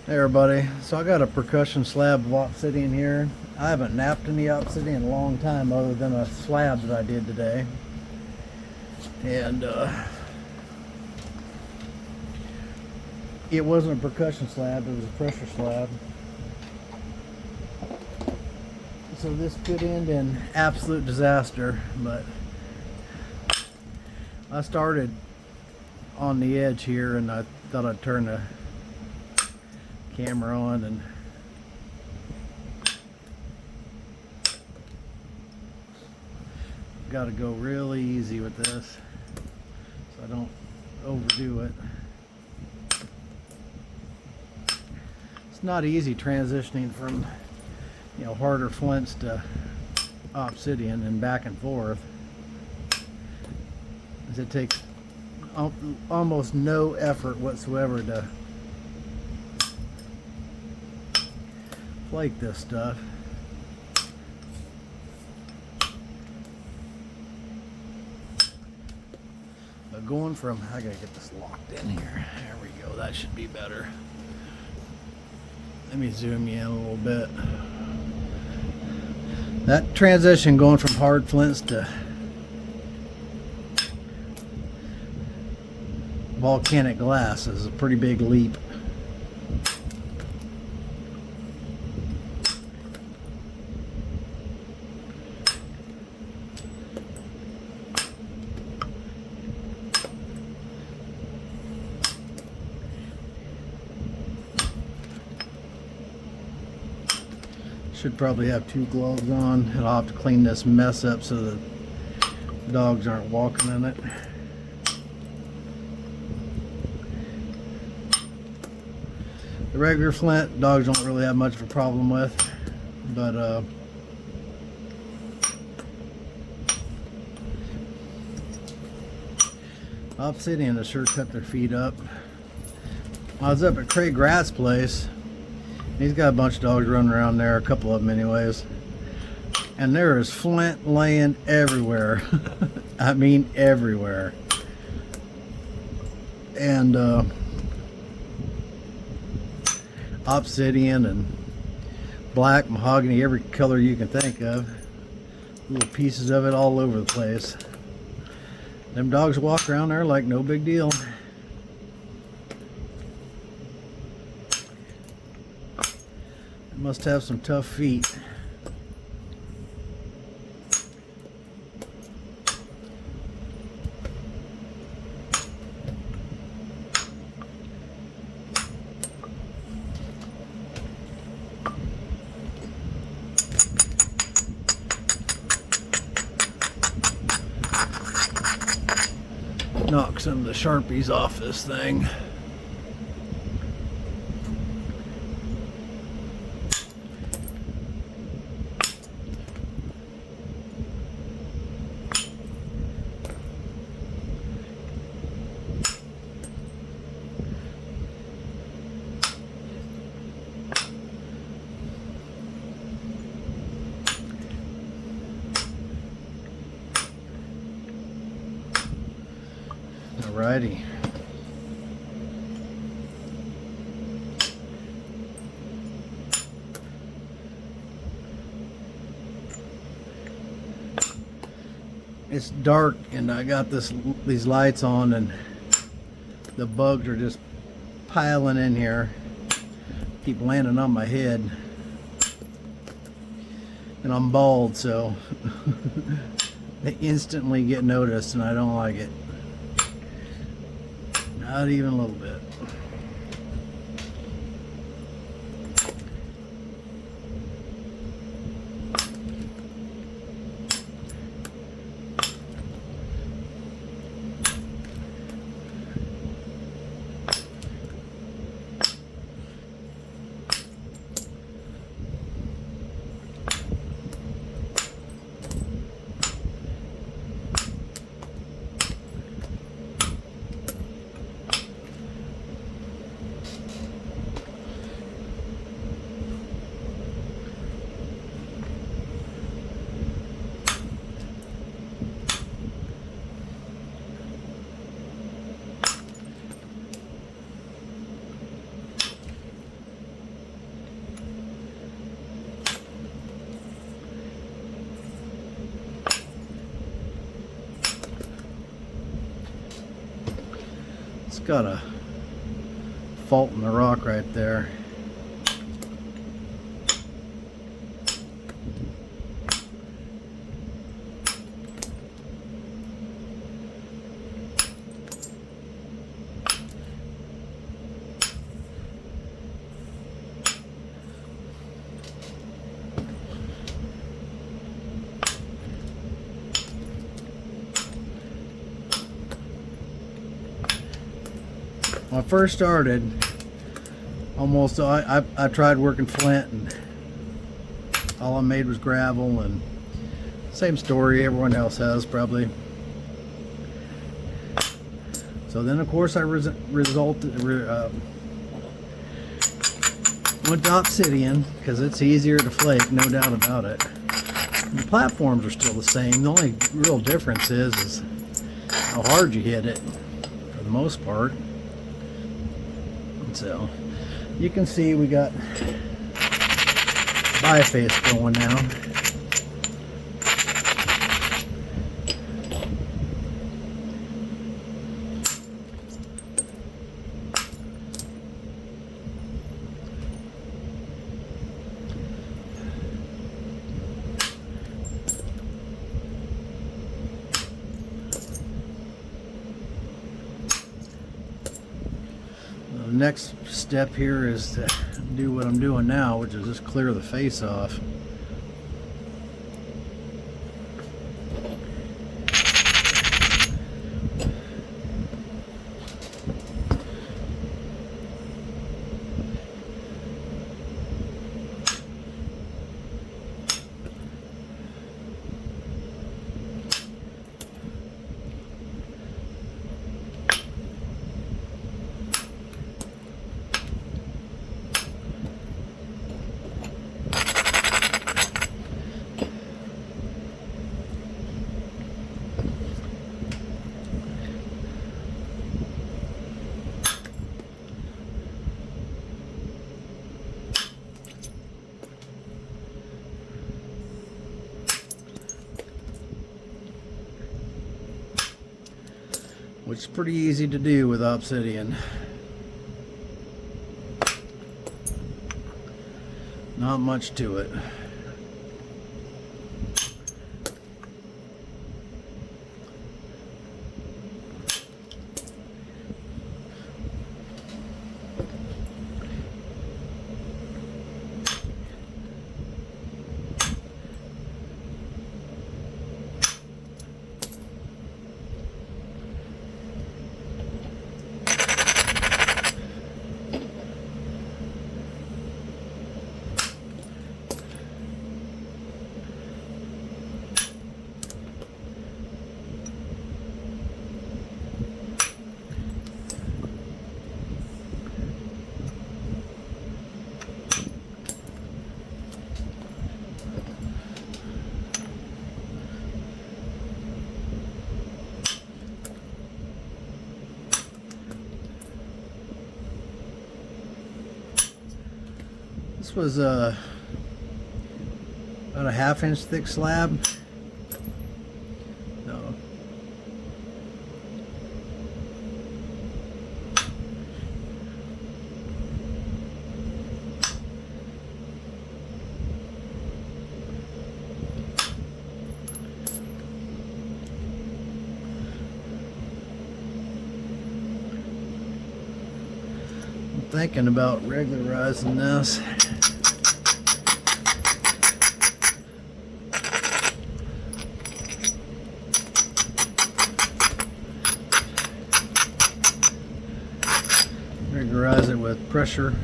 Hey everybody, so I got a percussion slab of Obsidian here. I haven't napped any Obsidian in a long time other than a slab that I did today. And it wasn't a percussion slab, it was a pressure slab. So this could end in absolute disaster, but I started on the edge here and I thought I'd turn the camera on and got to go really easy with this so I don't overdo it. It's not easy transitioning from harder flints to Obsidian and back and forth, as it takes almost no effort whatsoever to flake this stuff. But going from, I gotta get this locked in here. There we go, that should be better. Let me zoom you in a little bit. That transition going from hard flints to volcanic glass is a pretty big leap. Should probably have two gloves on. I'll have to clean this mess up so the dogs aren't walking in it. The regular flint, dogs don't really have much of a problem with, but Obsidian has sure cut their feet up. I was up at Craig Gratt's place. He's got a bunch of dogs running around there, a couple of them anyways. And there is flint laying everywhere. I mean everywhere. And Obsidian and black, mahogany, every color you can think of. Little pieces of it all over the place. Them dogs walk around there like no big deal. Must have some tough feet. Knock some of the Sharpies off this thing. Alrighty. It's dark and I got these lights on and the bugs are just piling in here. Keep landing on my head. And I'm bald, so they instantly get noticed and I don't like it. Not even a little bit. It's got a fault in the rock right there. When I first started, I tried working flint, and all I made was gravel, and same story everyone else has probably. So then of course I went to Obsidian because it's easier to flake, no doubt about it. The platforms are still the same. The only real difference is how hard you hit it for the most part. So you can see we got biface going now. Next step here is to do what I'm doing now, which is just clear the face off. Which is pretty easy to do with Obsidian. Not much to it. This was about a 1/2 inch thick slab. So, I'm thinking about regularizing this. Regularize it with pressure.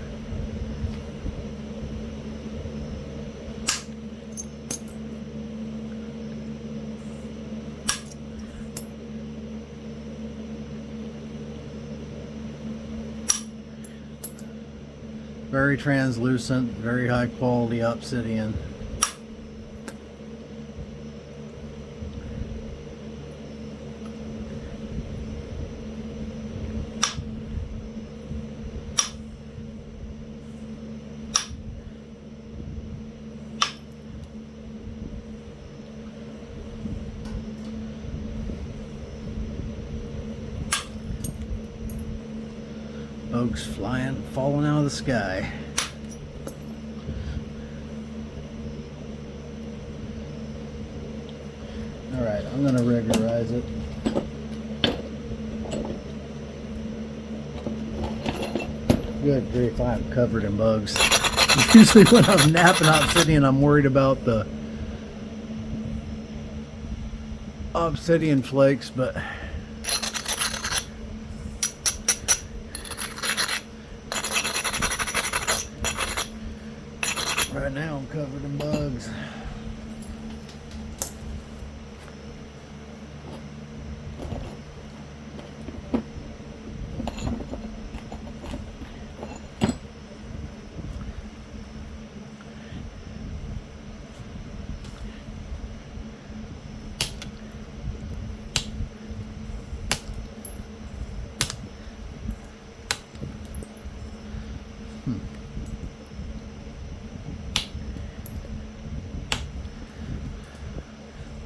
Very translucent, very high quality Obsidian. Oaks flying, falling out of the sky. Alright, I'm going to regularize it. Good grief, I'm covered in bugs. Usually when I'm napping obsidian, I'm worried about the obsidian flakes, but right now I'm covered in bugs.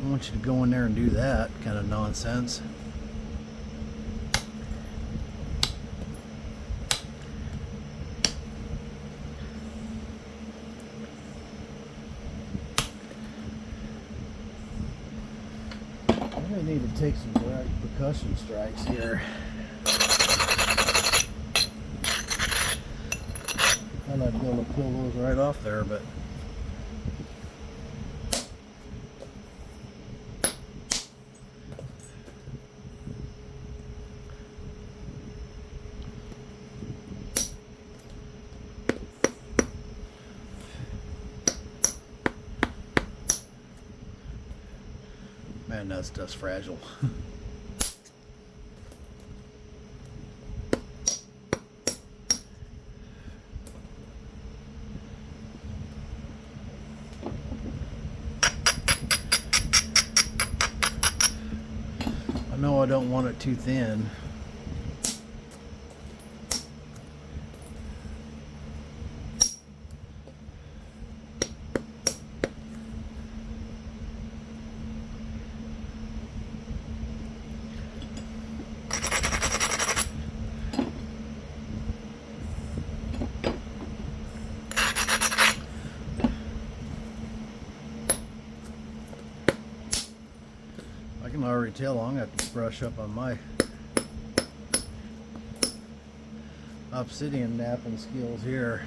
I want you to go in there and do that kind of nonsense. I really need to take some direct percussion strikes here. I'd like to be able to pull those right off there, but man, that stuff's fragile. I know I don't want it too thin. I can already tell I'm going to have to brush up on my obsidian napping skills here.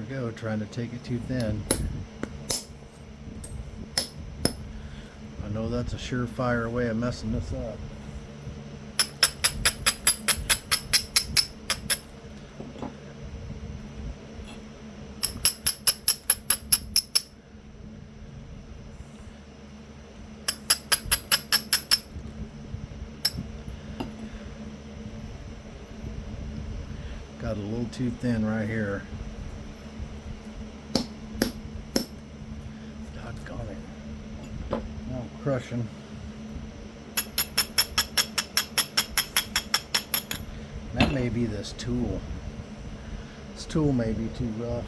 Go, trying to take it too thin. I know that's a surefire way of messing this up. Got a little too thin right here. Crushing. That may be this tool. This tool may be too rough.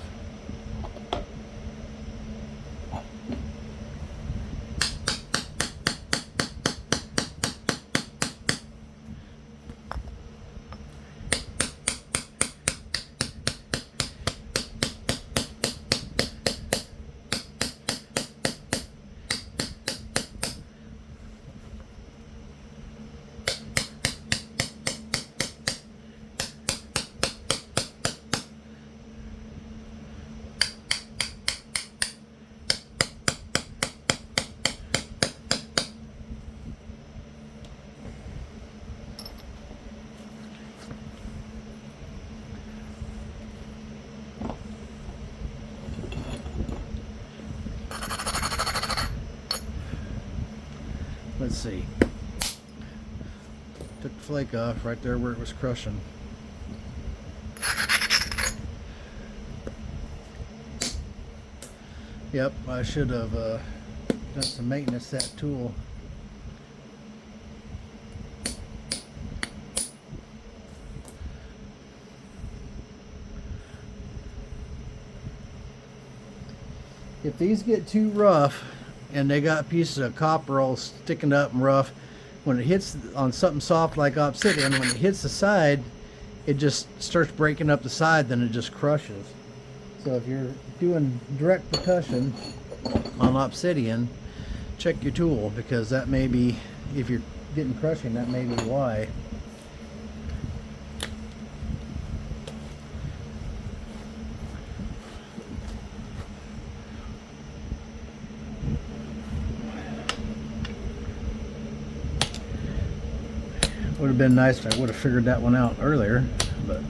let's see. Took the flake off right there where it was crushing. Yep, I should have done some maintenance to that tool. If these get too rough and they got pieces of copper all sticking up and rough, when it hits on something soft like Obsidian, when it hits the side, it just starts breaking up the side, then it just crushes. So if you're doing direct percussion on Obsidian, check your tool, because that may be, if you're getting crushing, that may be why. Would have been nice if I would have figured that one out earlier, but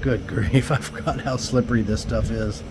good grief, I forgot how slippery this stuff is.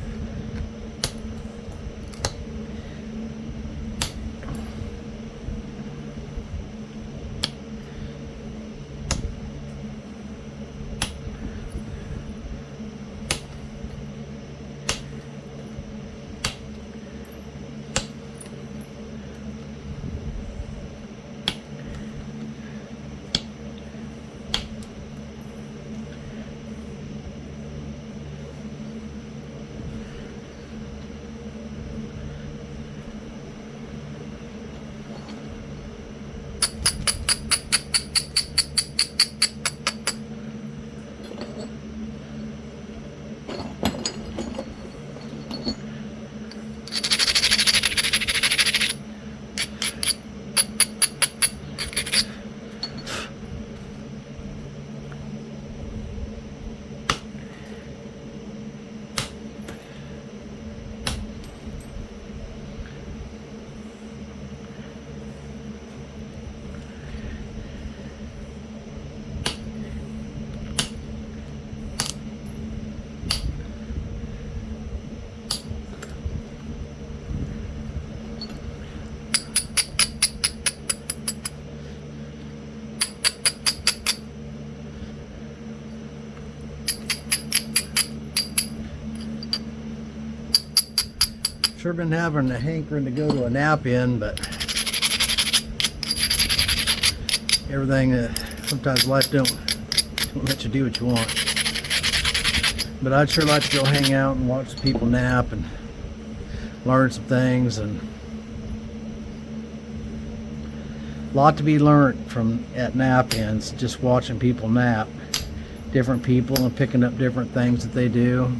Sure been having a hankering to go to a nap in, but everything, sometimes life don't let you do what you want. But I'd sure like to go hang out and watch people nap and learn some things, and a lot to be learned from at nap-ins, just watching people nap. Different people and picking up different things that they do.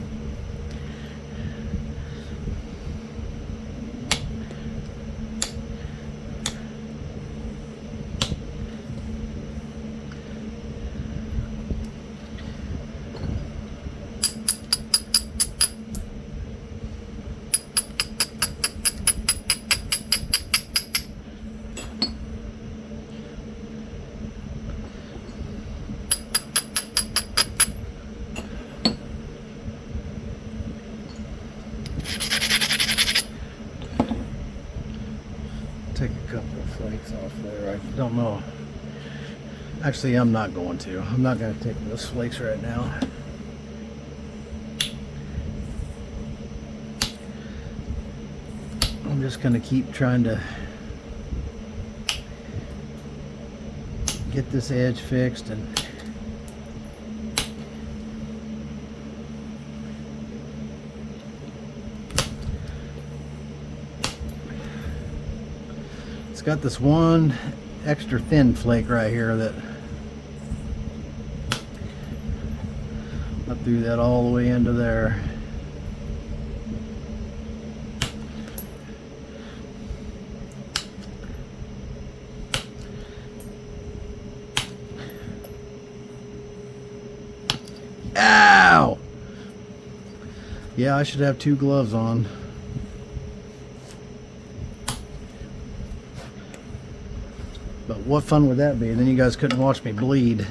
Take a couple of flakes off there. I don't know. Actually, I'm not going to. I'm not going to take those flakes right now. I'm just going to keep trying to get this edge fixed and it's got this one extra thin flake right here that I threw that all the way into there. Ow! Yeah, I should have 2 gloves on. But what fun would that be? Then you guys couldn't watch me bleed.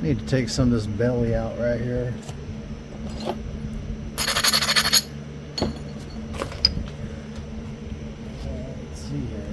Need to take some of this belly out right here. Let's see here.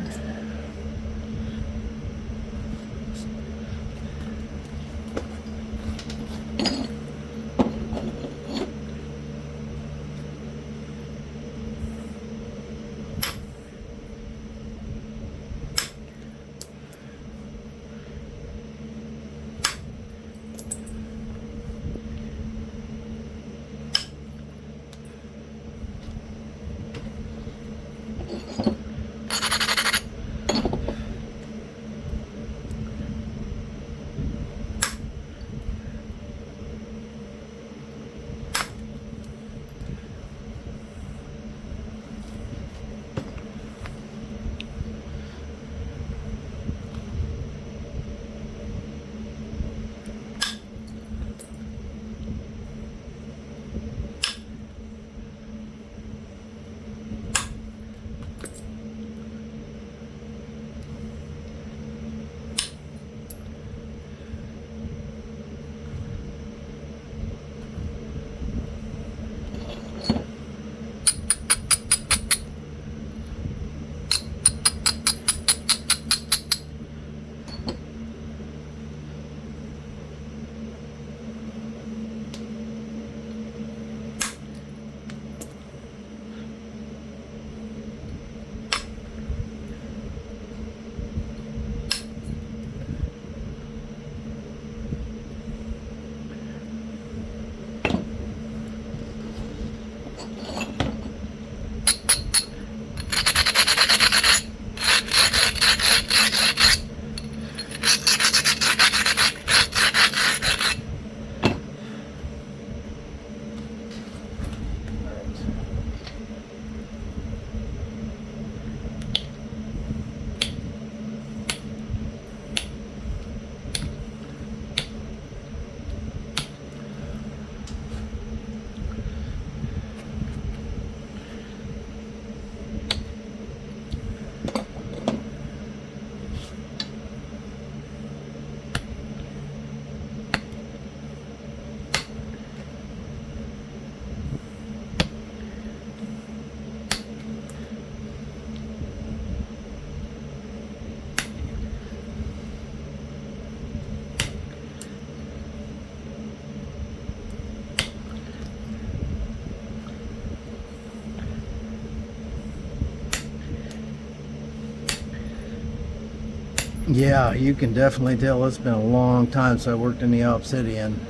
Yeah, you can definitely tell it's been a long time since I worked in the Obsidian.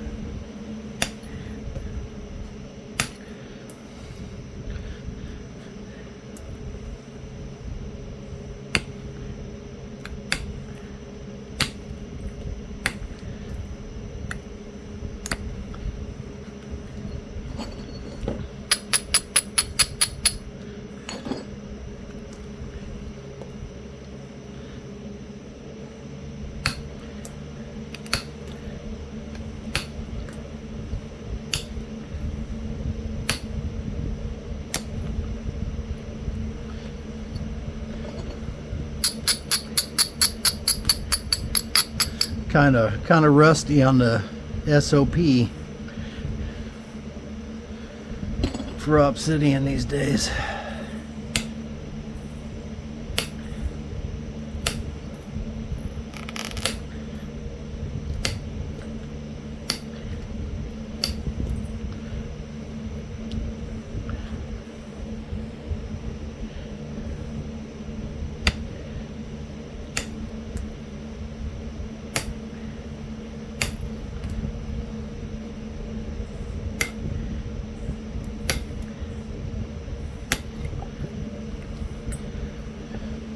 Kind of rusty on the SOP for Obsidian these days.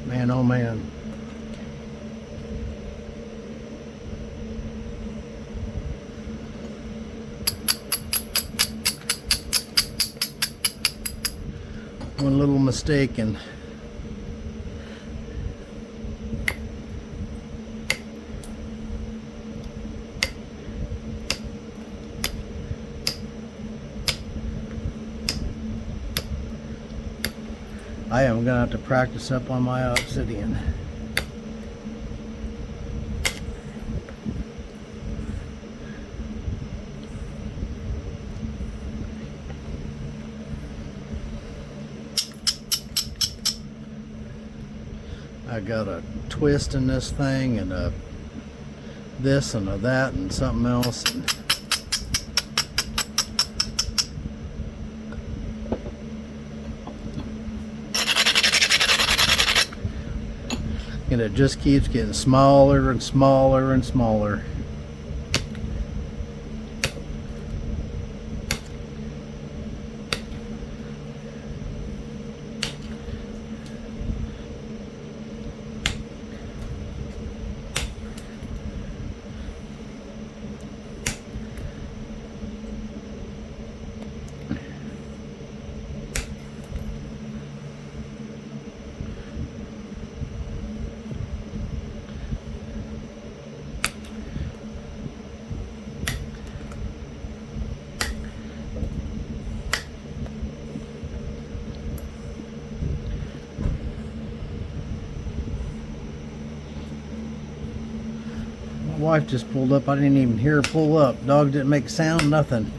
Man, oh man. One little mistake and I am gonna have to practice up on my Obsidian. I got a twist in this thing, and a this and a that and something else. And it just keeps getting smaller and smaller and smaller. My wife just pulled up. I didn't even hear her pull up. Dog didn't make a sound, nothing.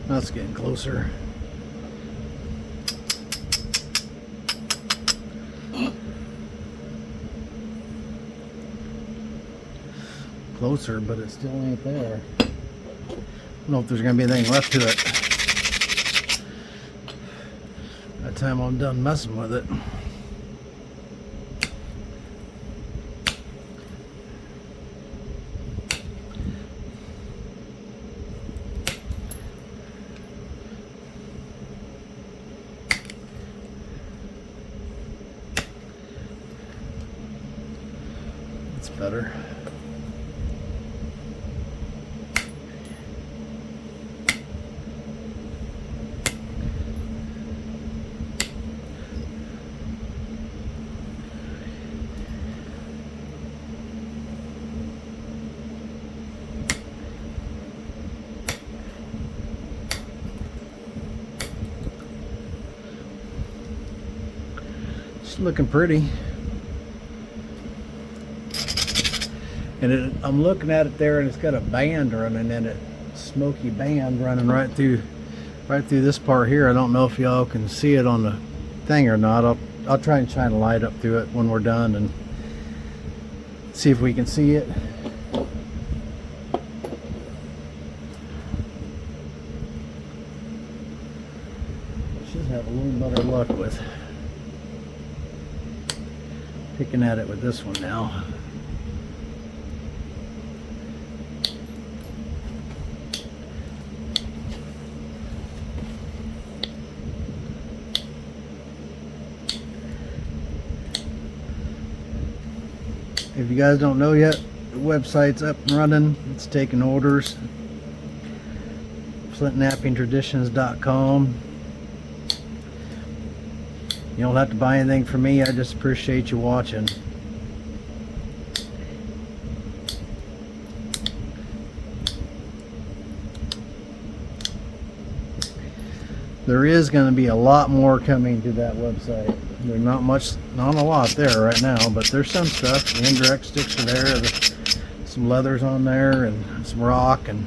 That's getting closer. Closer, but it still ain't there. I don't know if there's gonna be anything left to it by the time I'm done messing with it. It's better. It's looking pretty. And I'm looking at it there, and it's got a band running in it, smoky band running right through this part here. I don't know if y'all can see it on the thing or not. I'll try and shine a light up through it when we're done and see if we can see it. Should have a little better luck with picking at it with this one now. If you guys don't know yet, the website's up and running. It's taking orders. Flintknappingtraditions.com. You don't have to buy anything from me. I just appreciate you watching. There is going to be a lot more coming to that website. There's not a lot there right now, but there's some stuff. The indirect sticks are there, some leathers on there, and some rock, and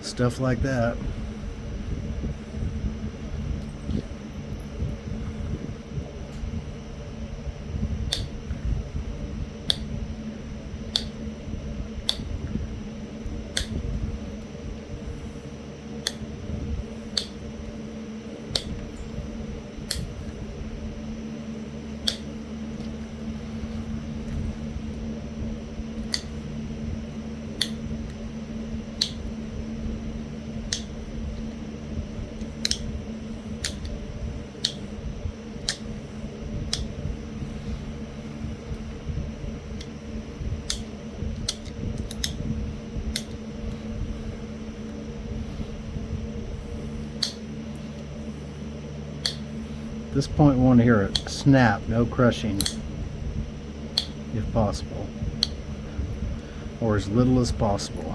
stuff like that. this point we want to hear it snap, no crushing, if possible, or as little as possible.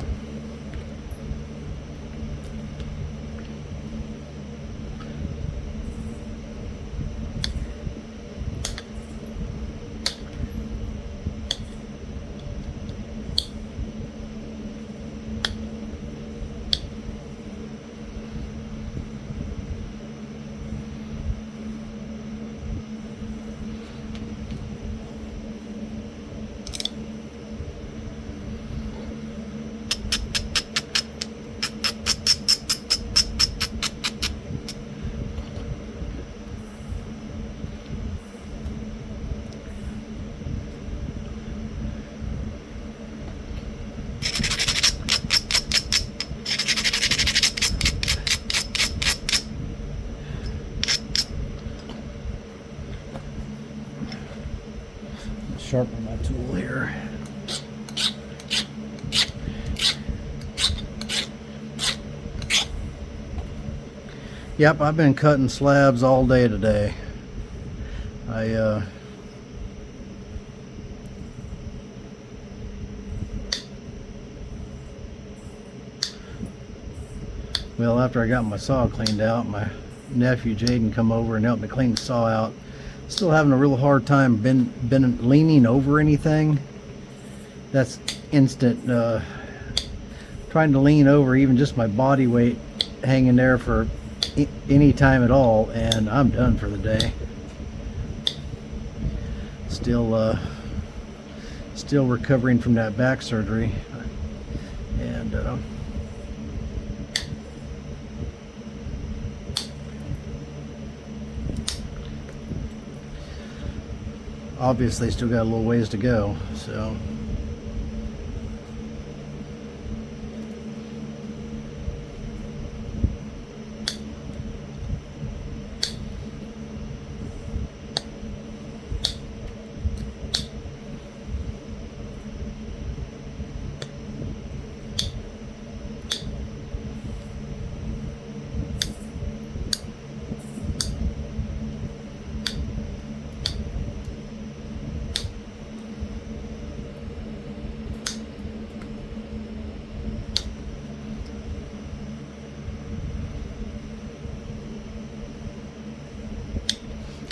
Sharpen my tool here. Yep, I've been cutting slabs all day today. Well, after I got my saw cleaned out, my nephew Jaden come over and helped me clean the saw out. Still having a real hard time been leaning over anything. That's instant. Trying to lean over even just my body weight hanging there for any time at all, and I'm done for the day. Still recovering from that back surgery, and obviously still got a little ways to go, so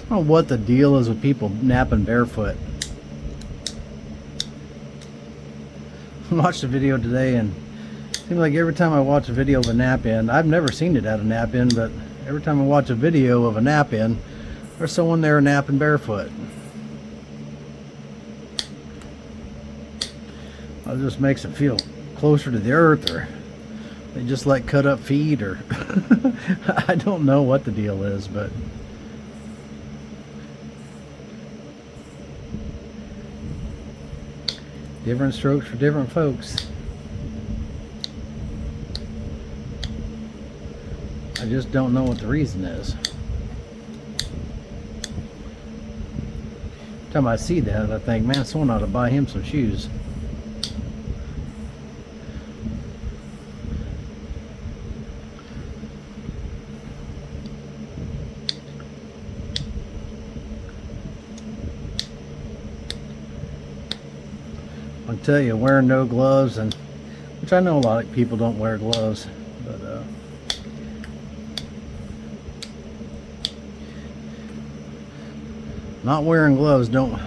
I don't know what the deal is with people napping barefoot. I watched a video today, and it seems like every time I watch a video of a nap in, I've never seen it at a nap in, but every time I watch a video of a nap in, there's someone there napping barefoot. It just makes it feel closer to the earth, or they just like cut up feet, or I don't know what the deal is, but different strokes for different folks. I just don't know what the reason is. Every time I see that, I think, man, someone ought to buy him some shoes. I'll tell you, wearing no gloves, and which I know a lot of people don't wear gloves, but not wearing gloves don't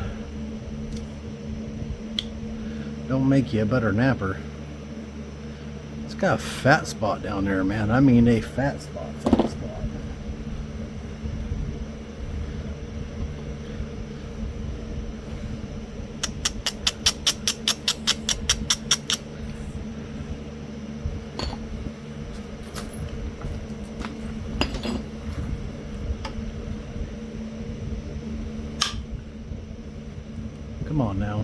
make you a better napper. It's got a fat spot down there, man. I mean a fat spot. Come on now.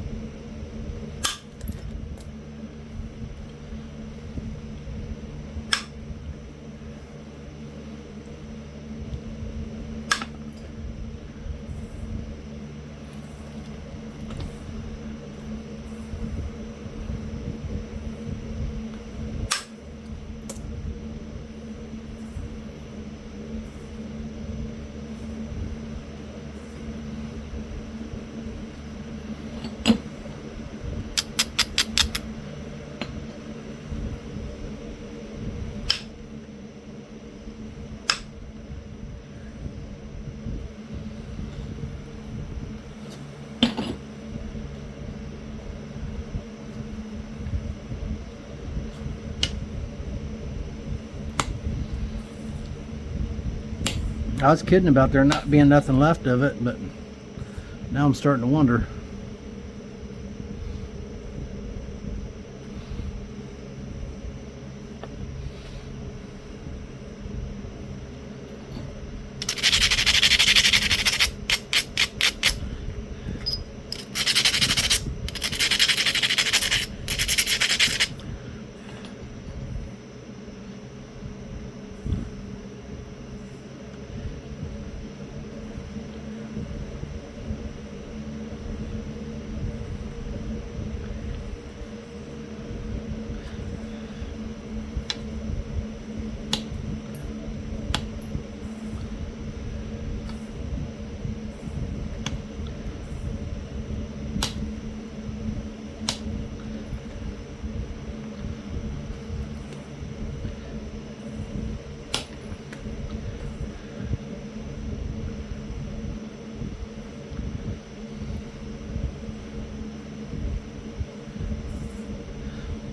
I was kidding about there not being nothing left of it, but now I'm starting to wonder.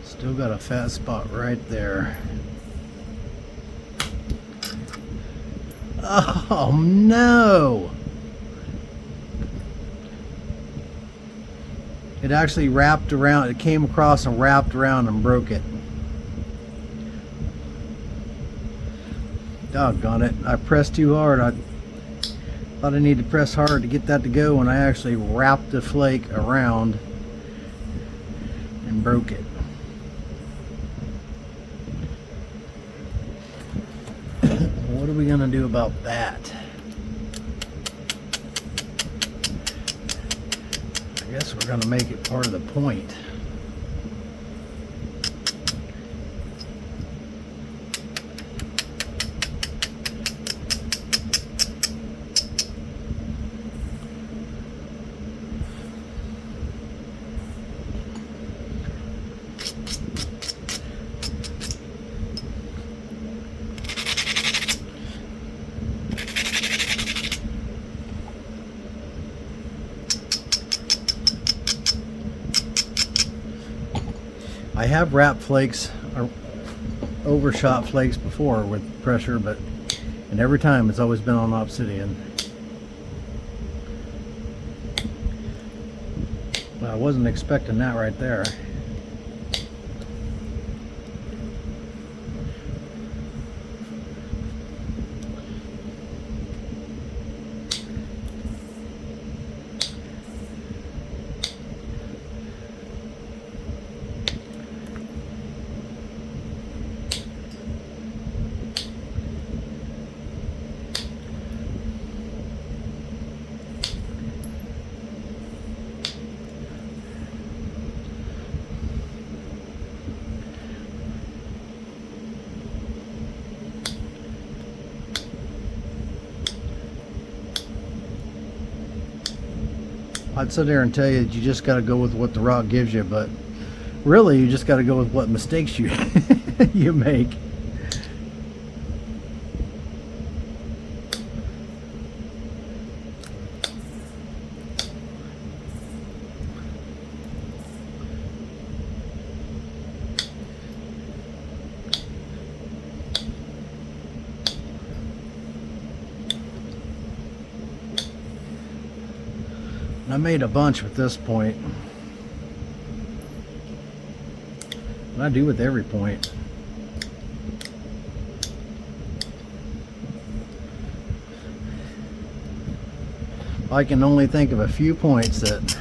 Still got a fat spot right there. Oh no! It actually wrapped around, it came across and wrapped around and broke it. Doggone it. I pressed too hard. I thought I needed to press hard to get that to go, and I actually wrapped the flake around and broke it. What are we going to do about that? I guess we're going to make it part of the point. I have wrapped flakes or overshot flakes before with pressure, and every time it's always been on Obsidian. Well, I wasn't expecting that right there. I'd sit there and tell you that you just got to go with what the rock gives you, but really you just got to go with what mistakes you you make. I made a bunch with this point. And I do with every point. I can only think of a few points that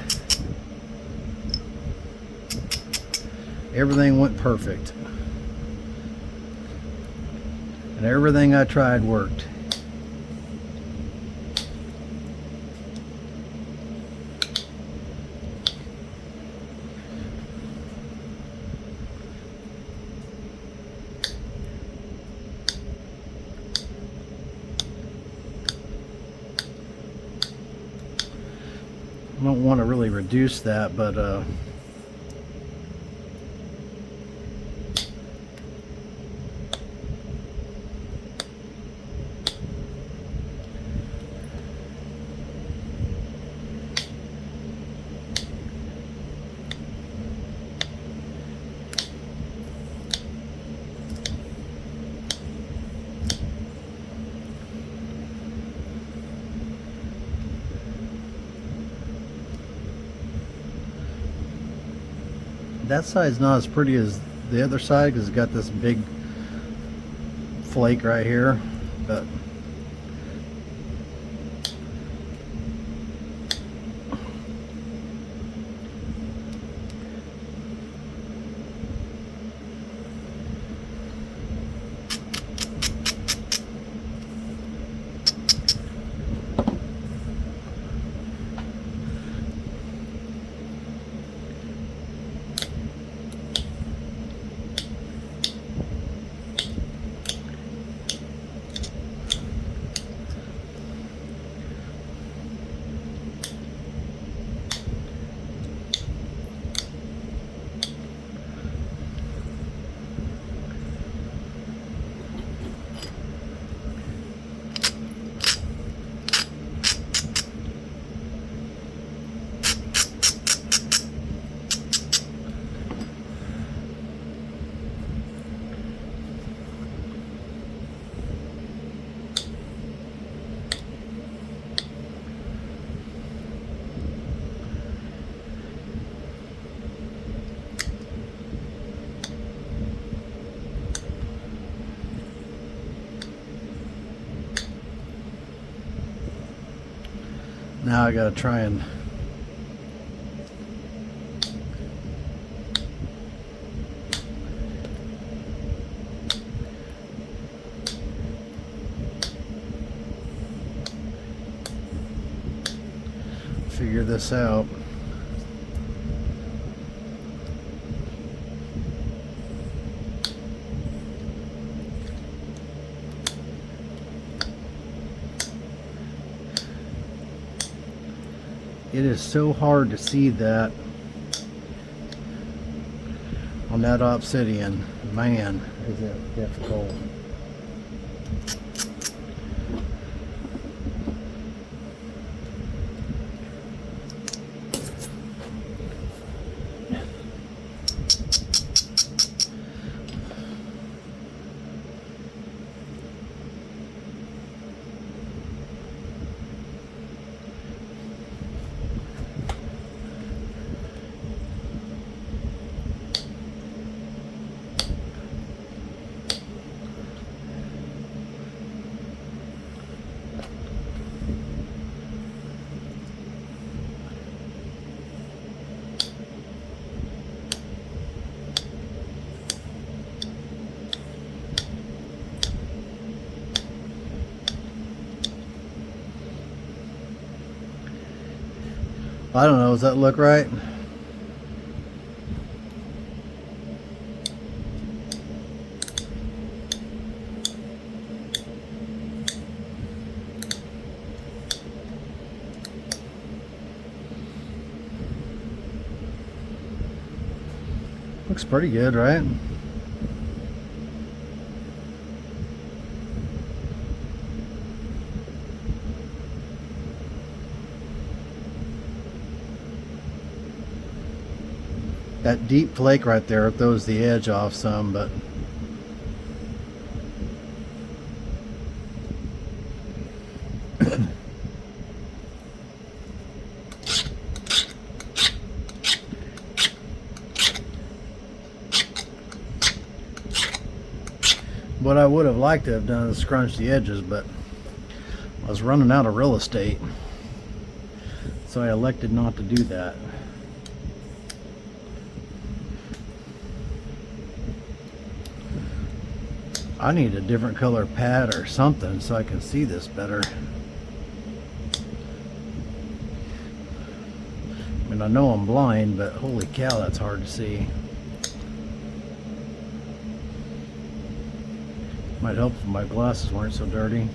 everything went perfect. And everything I tried worked. I don't want to really reduce that, but that side's not as pretty as the other side because it's got this big flake right here, but now I gotta try and figure this out. It is so hard to see that on that Obsidian. Man, is it difficult. I don't know, does that look right? Looks pretty good, right? That deep flake right there throws the edge off some, but what I would have liked to have done is scrunch the edges, but I was running out of real estate, so I elected not to do that. I need a different color pad or something so I can see this better. I mean, I know I'm blind, but holy cow, that's hard to see. Might help if my glasses weren't so dirty.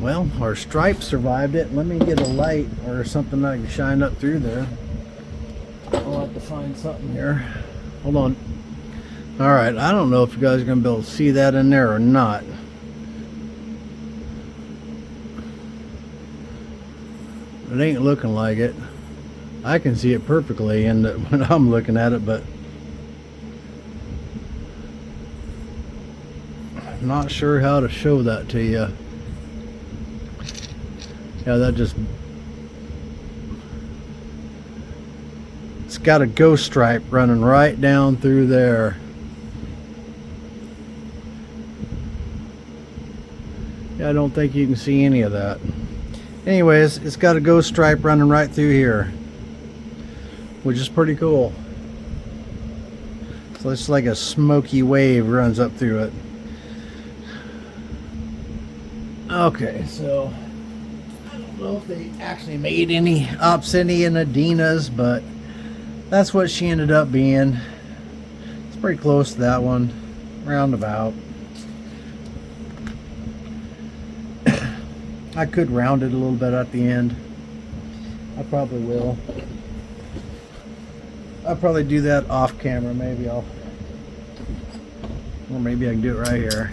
Well, our stripe survived it. Let me get a light or something that I can shine up through there. I'll have to find something here. Hold on. Alright, I don't know if you guys are going to be able to see that in there or not. It ain't looking like it. I can see it perfectly when I'm looking at it, but I'm not sure how to show that to you. Yeah, that just... It's got a ghost stripe running right down through there. Yeah, I don't think you can see any of that. Anyways, it's got a ghost stripe running right through here, which is pretty cool. So it's like a smoky wave runs up through it. Okay, so I don't know if they actually made any Obsidian Adenas, but that's what she ended up being. It's pretty close to that one, roundabout. I could round it a little bit at the end. I probably will. I'll probably do that off camera. Maybe or maybe I can do it right here.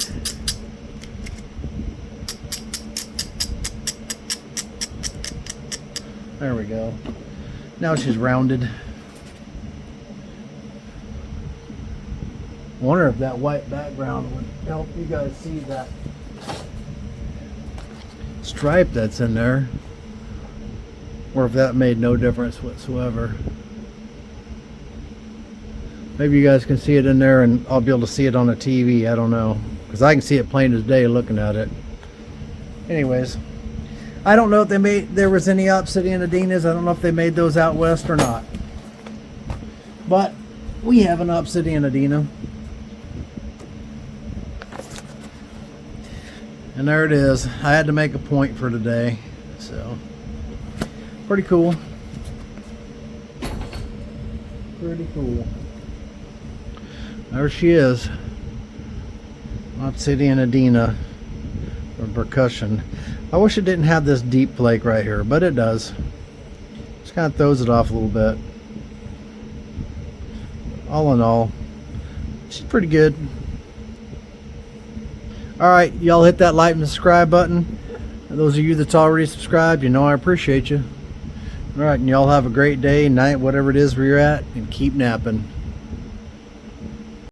There we go. Now she's rounded. I wonder if that white background would help you guys see that stripe that's in there, or if that made no difference whatsoever. Maybe you guys can see it in there and I'll be able to see it on the TV. I don't know, because I can see it plain as day looking at it. Anyways, I don't know if there was any Obsidian Adenas. I don't know if they made those out west or not, but we have an Obsidian Adena. And there it is. I had to make a point for today, so pretty cool. Pretty cool. There she is. Obsidian Adena or Percussion. I wish it didn't have this deep flake right here, but it does. Just kind of throws it off a little bit. All in all, she's pretty good. Alright, y'all hit that like and subscribe button. And those of you that's already subscribed, you know I appreciate you. Alright, and y'all have a great day, night, whatever it is where you're at, and keep napping.